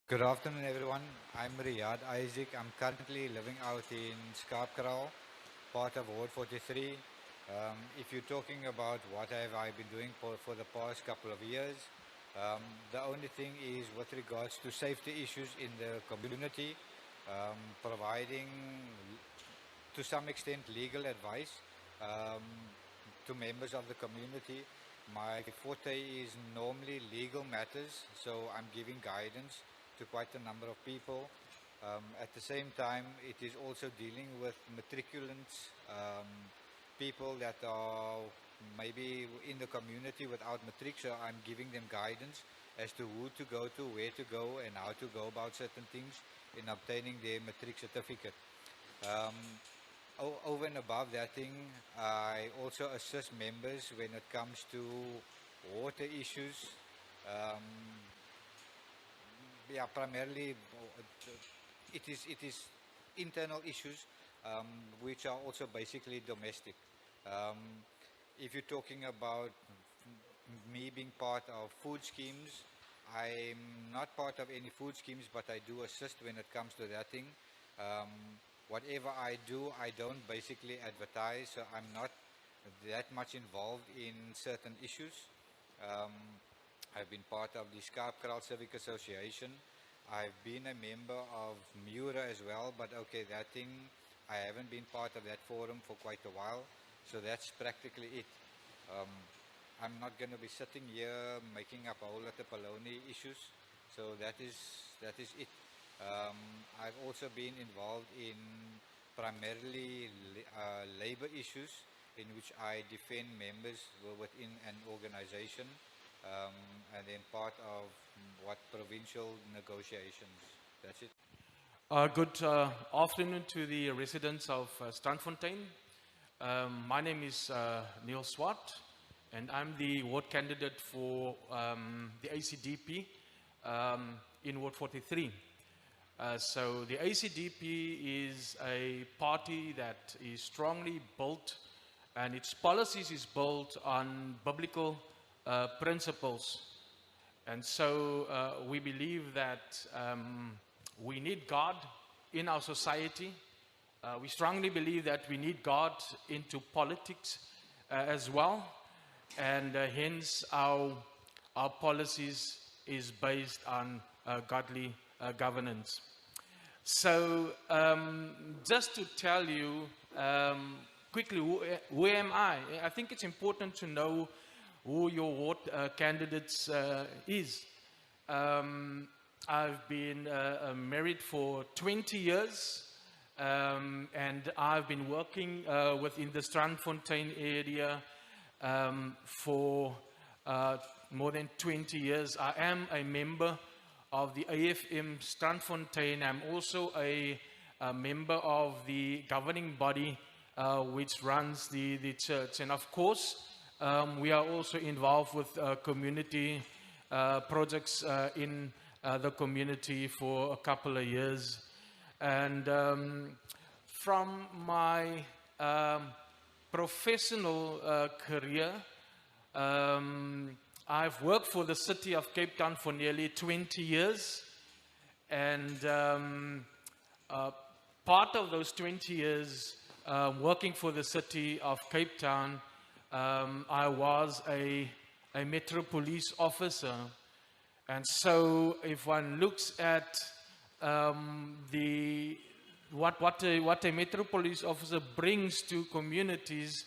Good afternoon, everyone. I'm Riyaad Isaac. I'm currently living out in Skarpkraal, part of Ward 43. If you're talking about what have I been doing for the past couple of years, the only thing is with regards to safety issues in the community, providing to some extent legal advice um, to members of the community. My forte is normally legal matters, so I'm giving guidance to quite a number of people. At the same time, it is also dealing with matriculants, people that are maybe in the community without matric, so I'm giving them guidance as to who to go to, where to go, and how to go about certain things in obtaining their matric certificate. Um, Over and above that thing, I also assist members when it comes to water issues. Um, yeah, primarily it is internal issues, which are also basically domestic. Um, if you're talking about me being part of food schemes, I'm not part of any food schemes, but I do assist when it comes to that thing. Um, Whatever I do, I don't basically advertise, so I'm not that much involved in certain issues. Um, I've been part of the Skarpkraal Civic Association. I've been a member of Mura as well, but okay, that thing, I haven't been part of that forum for quite a while, so that's practically it. Um, I'm not going to be sitting here making up a whole lot of baloney issues, so that is it. I've also been involved in primarily labor issues in which I defend members within an organization, and then part of what provincial negotiations. That's it. Good afternoon to the residents of Strandfontein. My name is Neil Swart, and I'm the ward candidate for the ACDP in Ward 43. So the ACDP is a party that is strongly built, and its policies is built on biblical principles. And so we believe that we need God in our society. We strongly believe that we need God into politics as well. And hence our policies is based on godly governance. So just to tell you quickly, who am I? I think it's important to know who your ward candidates is. I've been married for 20 years, and I've been working within the Strandfontein area for more than 20 years. I am a member of the AFM Strandfontein. I'm also a member of the governing body which runs the church. And of course, we are also involved with community projects in the community for a couple of years. And from my professional career, I've worked for the city of Cape Town for nearly 20 years. And part of those 20 years working for the city of Cape Town, I was a Metro Police officer. And so if one looks at what a Metro Police officer brings to communities,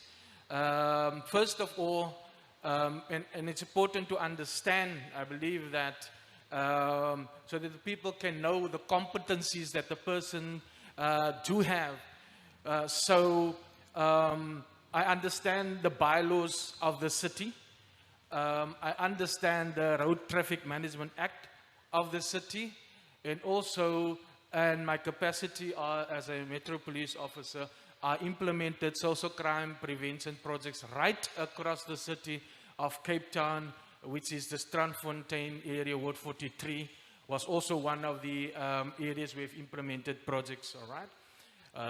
first of all, and it's important to understand, I believe that, so that the people can know the competencies that the person do have. So I understand the bylaws of the city. I understand the Road Traffic Management Act of the city, and also in my capacity as a Metro Police officer, I implemented social crime prevention projects right across the city of Cape Town, which is the Strandfontein area. Ward 43 was also one of the areas we've implemented projects, all right?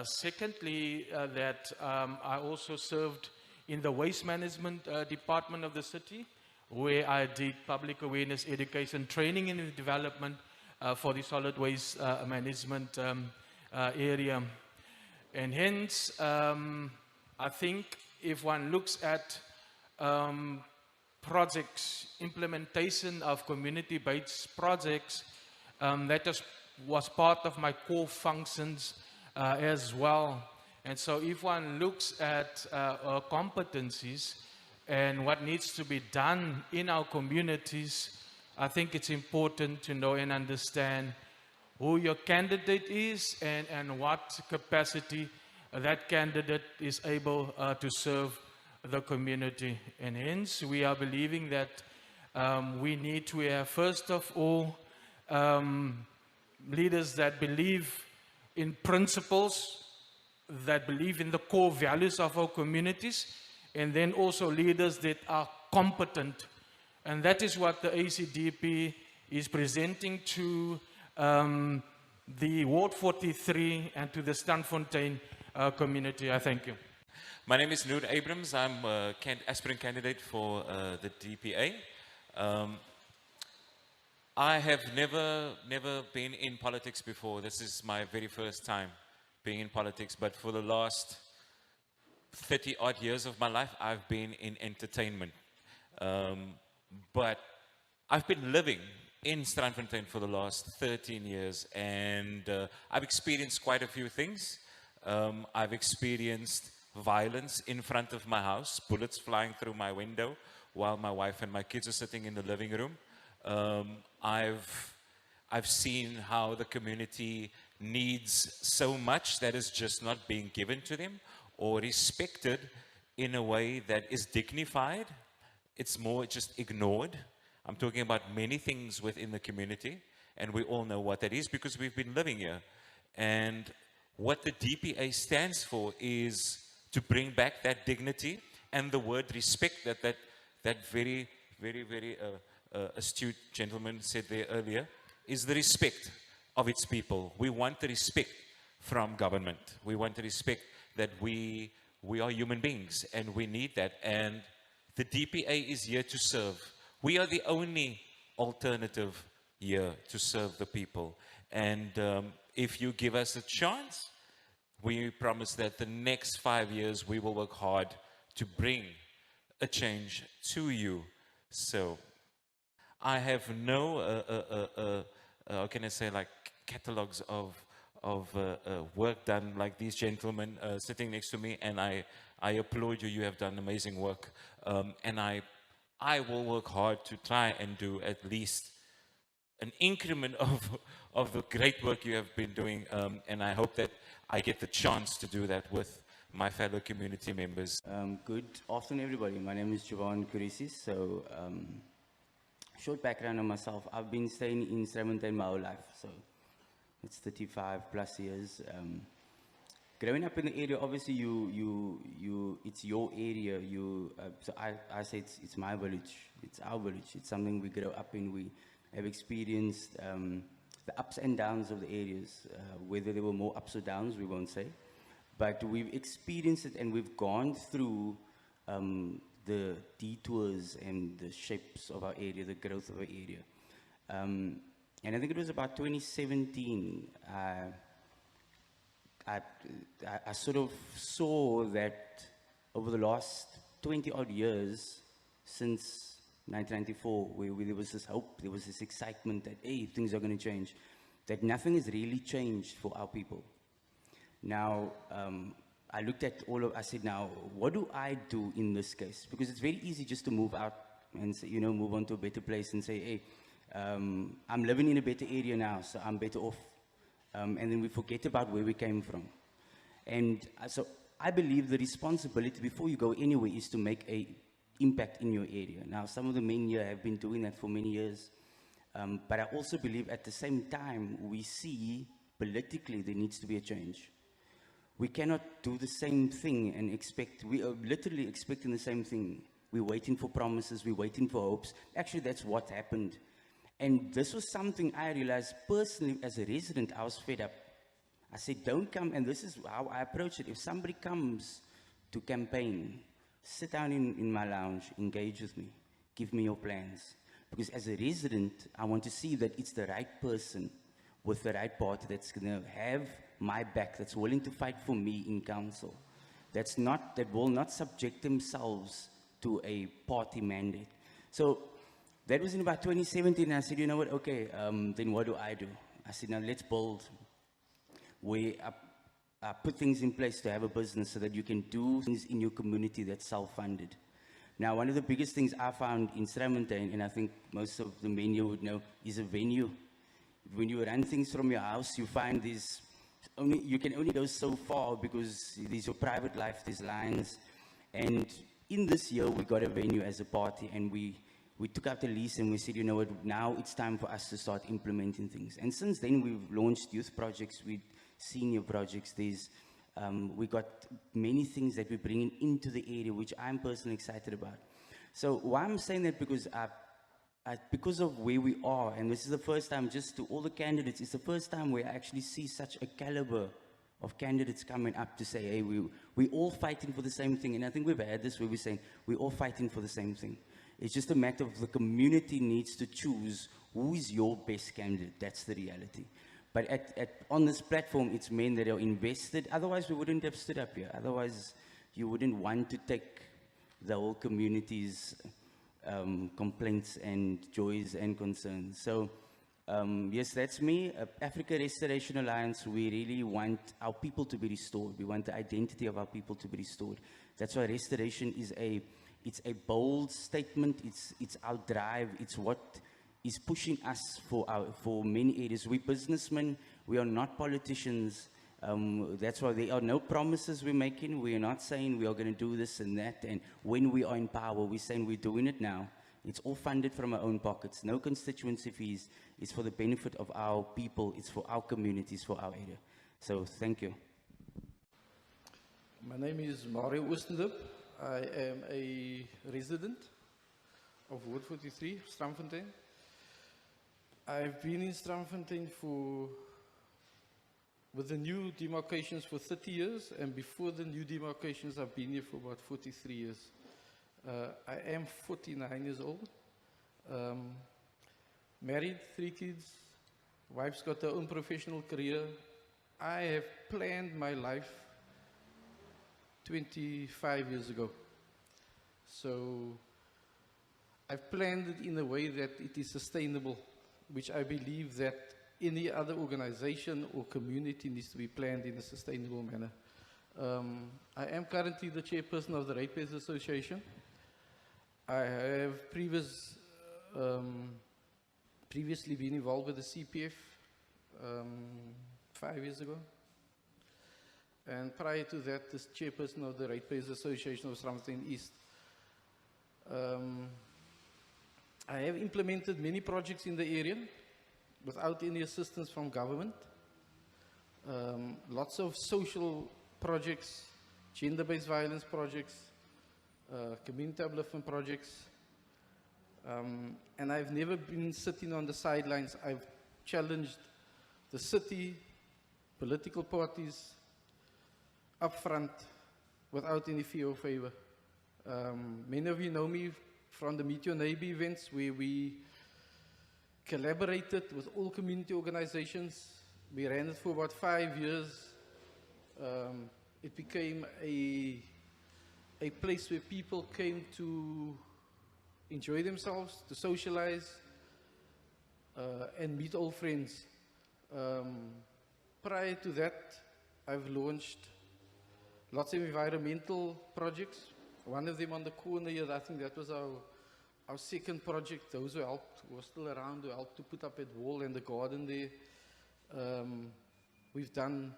Secondly, that I also served in the waste management department of the city, where I did public awareness, education, training and development for the solid waste management area. And hence, I think if one looks at projects, implementation of community-based projects, that was part of my core functions as well. And so if one looks at our competencies and what needs to be done in our communities, I think it's important to know and understand who your candidate is and what capacity that candidate is able to serve the community. And hence, we are believing that we need to have, first of all, leaders that believe in principles, that believe in the core values of our communities, and then also leaders that are competent. And that is what the ACDP is presenting to the Ward 43 and to the Stanfontein community. I thank you. My name is Nur Abrahams. I'm an aspirant candidate for the DPA. I have never been in politics before. This is my very first time being in politics, but for the last 30 odd years of my life, I've been in entertainment. But I've been living in Stanfontein for the last 13 years, and I've experienced quite a few things. I've experienced violence in front of my house, bullets flying through my window while my wife and my kids are sitting in the living room. I've seen how the community needs so much that is just not being given to them or respected in a way that is dignified. It's more just ignored. I'm talking about many things within the community, and we all know what that is because we've been living here. And what the DPA stands for is to bring back that dignity and the word respect that very astute gentleman said there earlier, is the respect of its people. We want the respect from government. We want the respect that we are human beings, and we need that. And the DPA is here to serve. We are the only alternative here to serve the people. And if you give us a chance, we promise that the next 5 years we will work hard to bring a change to you. So I have no, how can I say, like catalogs of work done like these gentlemen sitting next to me, and I applaud you. You have done amazing work, and I will work hard to try and do at least an increment of the great work you have been doing, and I hope that I get the chance to do that with my fellow community members. Good afternoon, everybody. My name is Jovan Koeresies. So, short background on myself. I've been staying in Stanfontein my whole life, so it's 35 plus years. Growing up in the area, obviously, it's your area. So I say it's my village. It's our village. It's something we grow up in. We have experienced the ups and downs of the areas. Whether there were more ups or downs, we won't say. But we've experienced it, and we've gone through the detours and the shapes of our area, the growth of our area. And I think it was about 2017, I sort of saw that over the last 20 odd years, since 1994, where there was this hope, there was this excitement that, hey, things are going to change, that nothing has really changed for our people. Now, I looked at I said, now, what do I do in this case? Because it's very easy just to move out and say, move on to a better place and say, hey, I'm living in a better area now, so I'm better off. And then we forget about where we came from. And so I believe the responsibility before you go anywhere is to make an impact in your area. Now, some of the men here have been doing that for many years. But I also believe at the same time, we see politically there needs to be a change. We cannot do the same thing and expect, we are literally expecting the same thing. We're waiting for promises, we're waiting for hopes. Actually, that's what happened. And this was something I realized personally as a resident, I was fed up. I said, don't come, and this is how I approach it. If somebody comes to campaign, sit down in my lounge, engage with me, give me your plans. Because as a resident, I want to see that it's the right person with the right party that's going to have my back, that's willing to fight for me in council. That will not subject themselves to a party mandate. So that was in about 2017, and I said, you know what, okay, then what do? I said, now let's build where I put things in place to have a business so that you can do things in your community that's self-funded. Now, one of the biggest things I found in Straatfontein, and I think most of the men here would know, is a venue. When you run things from your house, you find you can only go so far because there's your private life, there's lines. And in this year, we got a venue as a party, and we took out the lease and we said, you know what, now it's time for us to start implementing things. And since then, we've launched youth projects with senior projects. We got many things that we're bringing into the area, which I'm personally excited about. So why I'm saying that, because of where we are, and this is the first time, just to all the candidates, it's the first time where I actually see such a caliber of candidates coming up to say, hey, we're all fighting for the same thing. And I think we've had this where we're saying, we're all fighting for the same thing. It's just a matter of the community needs to choose who is your best candidate. That's the reality. But on this platform, it's men that are invested. Otherwise, we wouldn't have stood up here. Otherwise, you wouldn't want to take the whole community's complaints and joys and concerns. So, yes, that's me. Africa Restoration Alliance, we really want our people to be restored. We want the identity of our people to be restored. That's why restoration is it's a bold statement. It's our drive. It's what is pushing us for many areas. We businessmen, we are not politicians. That's why there are no promises we're making. We are not saying we are going to do this and that. And when we are in power, we're saying we're doing it now. It's all funded from our own pockets. No constituency fees. It's for the benefit of our people. It's for our communities, for our area. So thank you. My name is Mario Oosterburg. I am a resident of Ward 43, Straatfontein. I've been in Straatfontein with the new demarcations for 30 years, and before the new demarcations, I've been here for about 43 years. I am 49 years old, married, 3 kids, wife's got her own professional career. I have planned my life 25 years ago. So I've planned it in a way that it is sustainable, which I believe that any other organization or community needs to be planned in a sustainable manner. I am currently the chairperson of the Ratepayers Association. I have previously been involved with the CPF 5 years ago. And prior to that, the chairperson of the Ratepayers Association of Straatfontein East. I have implemented many projects in the area without any assistance from government. Lots of social projects, gender-based violence projects, community upliftment projects. And I've never been sitting on the sidelines. I've challenged the city, political parties, up front, without any fear or favor. Many of you know me from the Meet Your Neighbor events, where we collaborated with all community organizations. We ran it for about 5 years. It became a place where people came to enjoy themselves, to socialize, and meet old friends. Prior to that, I've launched lots of environmental projects. One of them on the corner here, I think that was our second project. Those who helped, who were still around, who helped to put up that wall and the garden there. We've done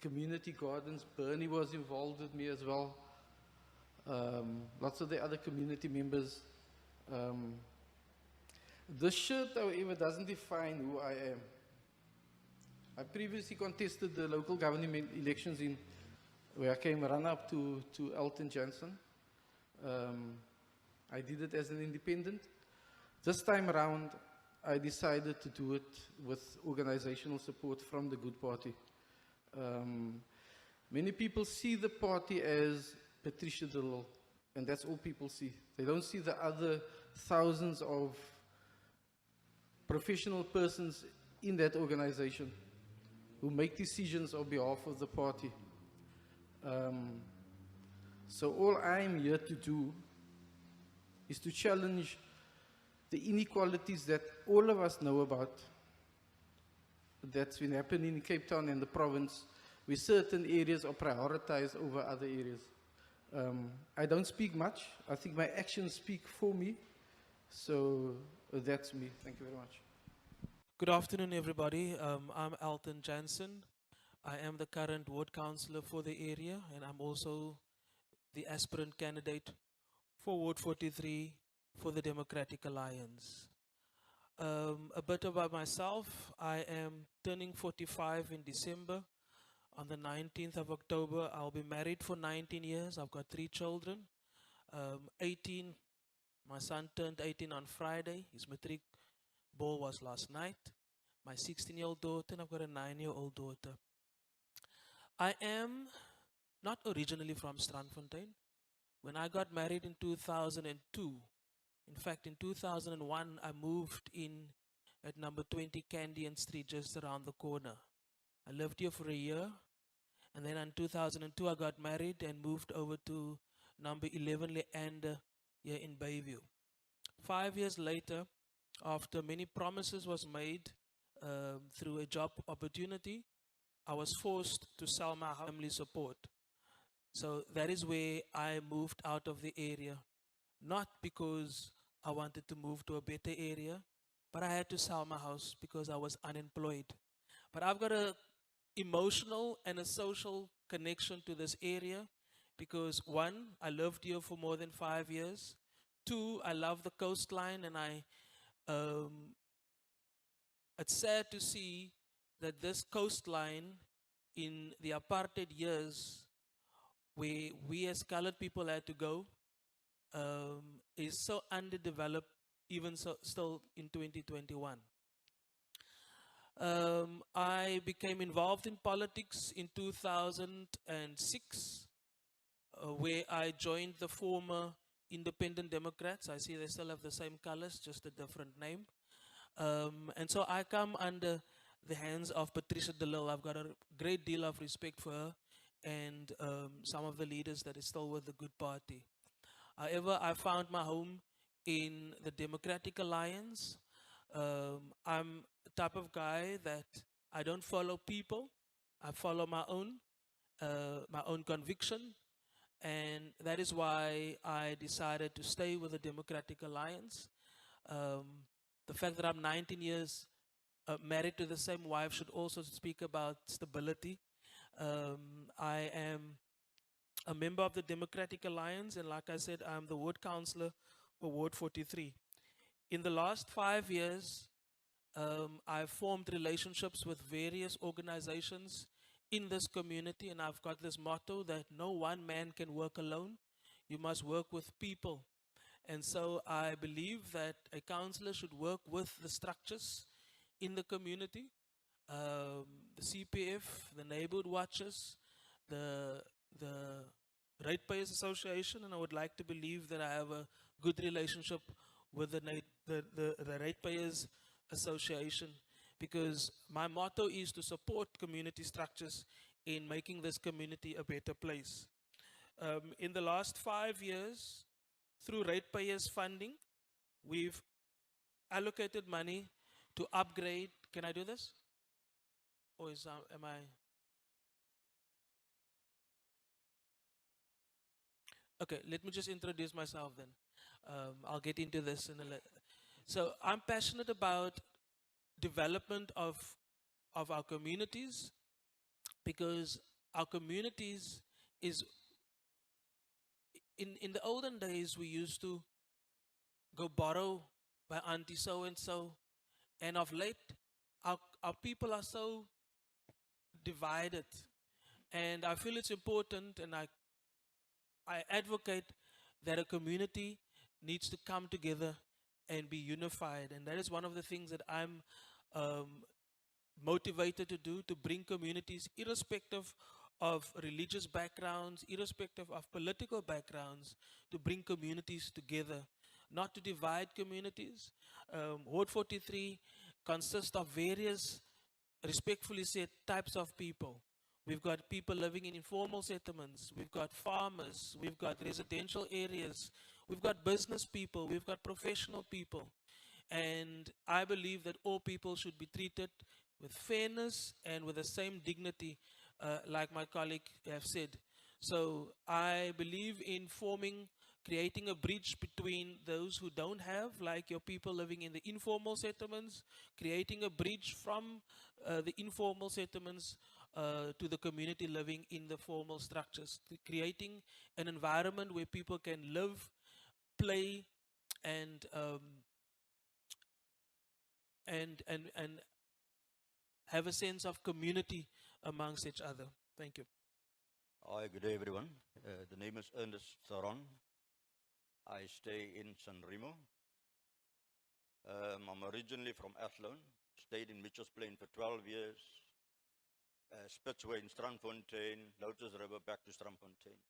community gardens. Bernie was involved with me as well. Lots of the other community members. This shirt, however, doesn't define who I am. I previously contested the local government elections where I came run-up to Elton Jansen. I did it as an independent. This time around, I decided to do it with organizational support from the Good Party. Many people see the party as Patricia de Lille. And that's all people see. They don't see the other thousands of professional persons in that organization who make decisions on behalf of the party. So all I'm here to do is to challenge the inequalities that all of us know about, that's been happening in Cape Town and the province, where certain areas are prioritized over other areas. I don't speak much. I think my actions speak for me. So that's me. Thank you very much. Good afternoon, everybody. I'm Elton Jansen. I am the current ward councillor for the area, and I'm also the aspirant candidate for Ward 43 for the Democratic Alliance. A bit about myself. I am turning 45 in December. On the 19th of October, I'll be married for 19 years. I've got 3 children. 18, my son turned 18 on Friday. His matric ball was last night. My 16-year-old daughter, and I've got a 9-year-old daughter. I am not originally from Strandfontein. When I got married in 2002, in fact, in 2001, I moved in at number 20 Candian Street, just around the corner. I lived here for a year, and then in 2002, I got married and moved over to number 11 Leander here in Bayview. 5 years later, after many promises was made through a job opportunity, I was forced to sell my family support. So that is where I moved out of the area. Not because I wanted to move to a better area, but I had to sell my house because I was unemployed. But I've got an emotional and a social connection to this area because 1, I lived here for more than 5 years. 2, I love the coastline, and it's sad to see that this coastline in the apartheid years, where we as colored people had to go, is so underdeveloped, even so still in 2021. I became involved in politics in 2006, where I joined the former Independent Democrats. I see they still have the same colors, just a different name. And so I come under the hands of Patricia de Lille. I've got a great deal of respect for her and some of the leaders that is still with the Good Party. However, I found my home in the Democratic Alliance. I'm the type of guy that I don't follow people. I follow my own conviction. And that is why I decided to stay with the Democratic Alliance. The fact that I'm 19 years married to the same wife should also speak about stability. I am a member of the Democratic Alliance, and like I said, I'm the ward councillor for Ward 43. In the last 5 years, I've formed relationships with various organizations in this community, and I've got this motto that no one man can work alone. You must work with people. And so I believe that a councillor should work with the structures in the community, the CPF, the neighborhood watches, the Ratepayers Association, and I would like to believe that I have a good relationship with the Ratepayers Association, because my motto is to support community structures in making this community a better place. In the last 5 years, through Ratepayers funding, we've allocated money to upgrade. Can I do this? Or is, am I? Okay, let me just introduce myself then. I'll get into this in a little. So I'm passionate about development of our communities, because our communities is, in the olden days, we used to go borrow by auntie so-and-so, and of late, our people are so divided, and I feel it's important, and I advocate that a community needs to come together and be unified, and that is one of the things that I'm motivated to do, to bring communities, irrespective of religious backgrounds, irrespective of political backgrounds, to bring communities together, not to divide communities. Ward 43 consists of various, respectfully said, types of people. We've got people living in informal settlements, we've got farmers, we've got residential areas, we've got business people, we've got professional people. And I believe that all people should be treated with fairness and with the same dignity, like my colleague have said. So I believe in creating a bridge between those who don't have, like your people living in the informal settlements, creating a bridge from the informal settlements to the community living in the formal structures, creating an environment where people can live, play, and have a sense of community amongst each other. Thank you. Hi, good day everyone. The name is Ernest Theron. I stay in San Remo. I'm originally from Athlone, stayed in Mitchells Plain for 12 years, Spitsway in Strandfontein, Lotus River back to Strandfontein.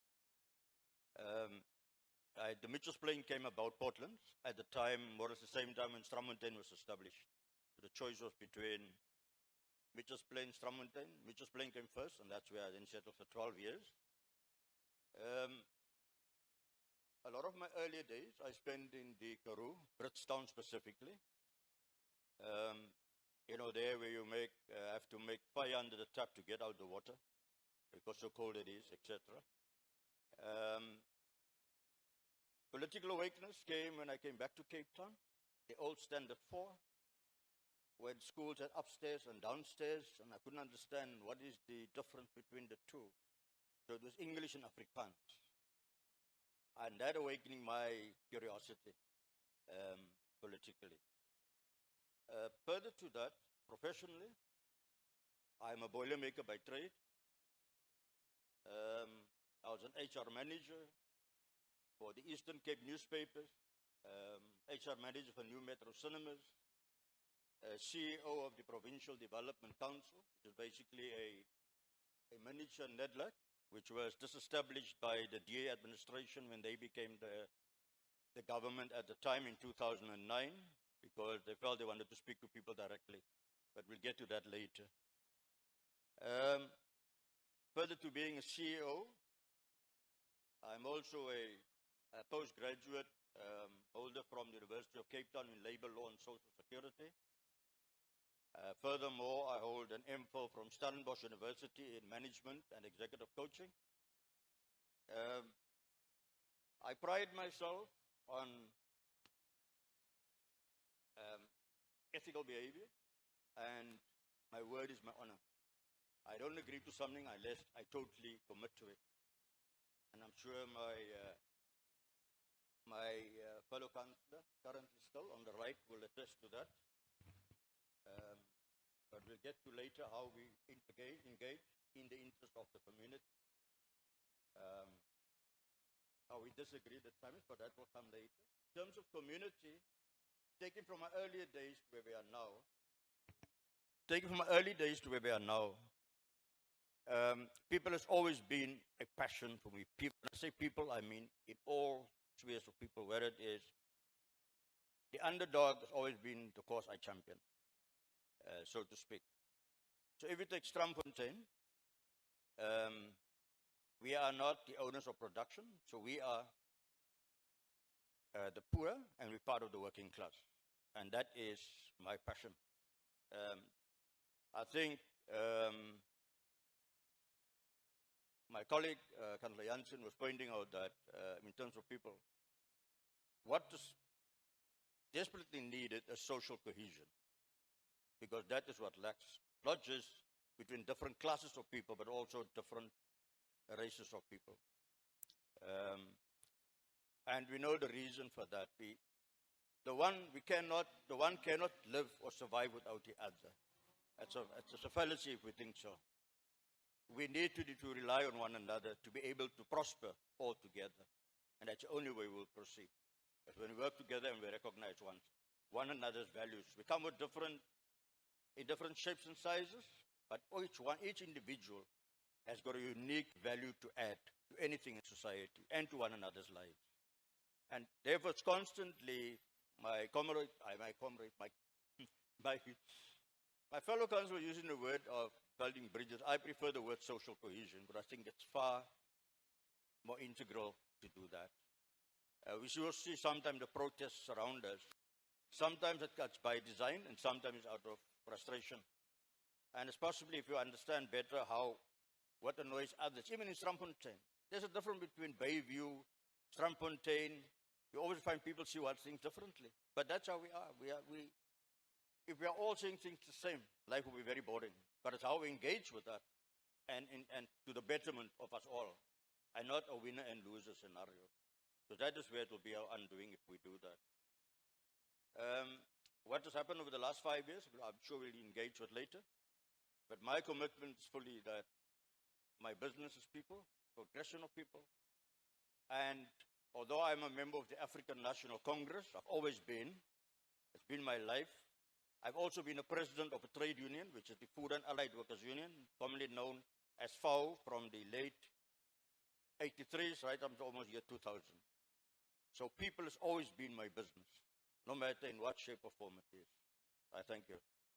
The Mitchells Plain came about Portland at the time, more or less the same time when Strandfontein was established. So the choice was between Mitchells Plain, Strandfontein. Mitchells Plain came first, and that's where I then settled for 12 years. A lot of my earlier days I spent in the Karoo, Bridgetown specifically. You know, there where you have to make fire under the tap to get out the water, because so cold it is, etc. Political awakeness came when I came back to Cape Town, the old Standard 4, when schools had upstairs and downstairs, and I couldn't understand what is the difference between the two. So it was English and Afrikaans. And that awakening my curiosity politically. Further to that, professionally, I'm a boilermaker by trade. I was an HR manager for the Eastern Cape newspapers, HR manager for New Metro Cinemas, CEO of the Provincial Development Council, which is basically a miniature NEDLAC, which was disestablished by the DA administration when they became the government at the time in 2009, because they felt they wanted to speak to people directly. But we'll get to that later. Further to being a CEO, I'm also a postgraduate holder from the University of Cape Town in Labour Law and Social Security. Furthermore, I hold an MPhil from Stellenbosch University in Management and Executive Coaching. I pride myself on ethical behavior, and my word is my honor. I don't agree to something unless I totally commit to it. And I'm sure my fellow councillor, currently still on the right, will attest to that. But we'll get to later how we engage in the interest of the community. How we disagree at times, but that will come later. In terms of community, taking from my earlier days to where we are now, people has always been a passion for me. People, when I say people, I mean in all spheres of people, where it is. The underdog has always been the cause I champion, so to speak. So if you take Strandfontein, we are not the owners of production, so we are the poor, and we're part of the working class. And that is my passion. I think my colleague, Councillor Jansen, was pointing out that in terms of people, what is desperately needed is social cohesion, because that is what lacks, not just between different classes of people, but also different races of people. And we know the reason for that. The one cannot live or survive without the other. It's a fallacy if we think so. We need to rely on one another to be able to prosper all together. And that's the only way we'll proceed. Because when we work together and we recognize one another's values. We come with in different shapes and sizes, but each individual has got a unique value to add to anything in society and to one another's lives. And therefore, it's constantly my fellow councillors using the word of building bridges. I prefer the word social cohesion, but I think it's far more integral to do that. We will see sometimes the protests around us. Sometimes it's by design and sometimes out of frustration. And it's possibly if you understand better what annoys others, even in Strandfontein. There's a difference between Bayview, Strandfontein. You always find people see what things differently. But that's how we are. If we are all seeing things the same, life will be very boring. But it's how we engage with that and to the betterment of us all, and not a winner and loser scenario. So that is where it will be our undoing if we do that. What has happened over the last 5 years, I'm sure we'll engage with later. But my commitment is fully that my business is people, progression of people. And although I'm a member of the African National Congress, I've always been, it's been my life. I've also been a president of a trade union, which is the Food and Allied Workers Union, commonly known as FAO, from the late 83s right up to almost year 2000. So people has always been my business, no matter in what shape or form it is. I thank you.